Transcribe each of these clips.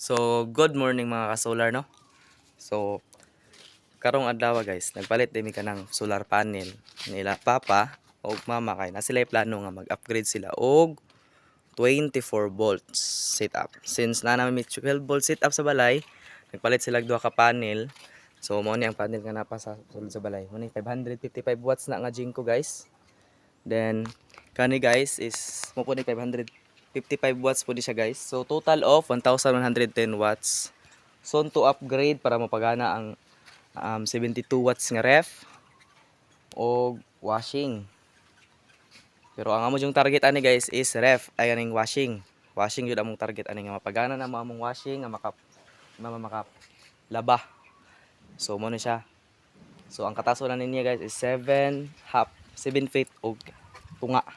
So, good morning mga ka-solar, no? So, karong adlaw guys, nagpalit din mi ka ng solar panel nila papa o mama kay na sila plano nga mag-upgrade sila og 24 volts setup. Since na namin may 12 volt setup sa balay, nagpalit sila og duha ka panel. So, mo ni ang panel nga napa sa sulod sa balay. Mo ni 555 watts na nga Jinko guys. Then kani guys is mo po ni 555 watts po di siya guys. So total of 1110 watts. So to upgrade para mapagana ang 72 watts nga ref o washing. Pero ang among yung target ani guys is ref ay aning washing. Washing yun among target ani nga mapagana na mo among washing nga maka laba. So mo ni siya. So ang katason na niya guys is 7 feet og tunga.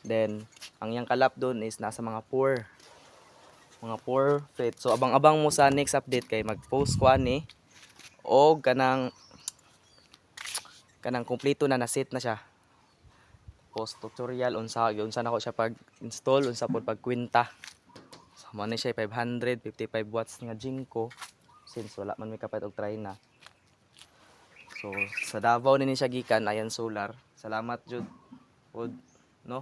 Then ang yang kalap doon is nasa mga 4 feet. So abang-abang mo sa next update kay mag-post ko ani og kanang kompleto na na-set na siya. Post tutorial unsa nako siya pag-install, unsa pod pag-kwenta. So mo ni siya 555 watts nga Jinko since wala man may kapait og try na. So sa Davao ni siya gikan ayan solar. Salamat jud pod no.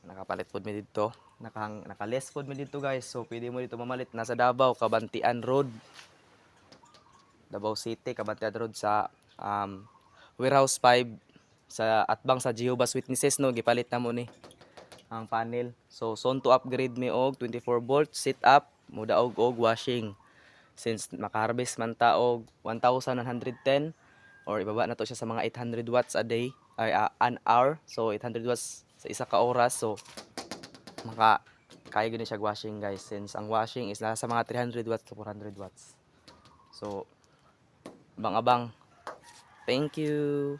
Nakapalit pod mi dito. Naka-less pod mi dito guys. So pwede mo dito mamalit nasa Davao, Kabantian Road. Davao City, Kabantian Road sa Warehouse 5 sa atbang sa Jehovah's Witnesses no, gipalit na mo ni ang panel. So son to upgrade mi og 24 volt setup, mudaog og washing. Since maka-harvest man ta og 1110 or ibaba na to siya sa mga 800 watts a day ay an hour. So 800 watts sa isa ka oras. So kaya gani siya washing guys since ang washing is nasa mga 300 watts to 400 watts. So abang-abang. Thank you.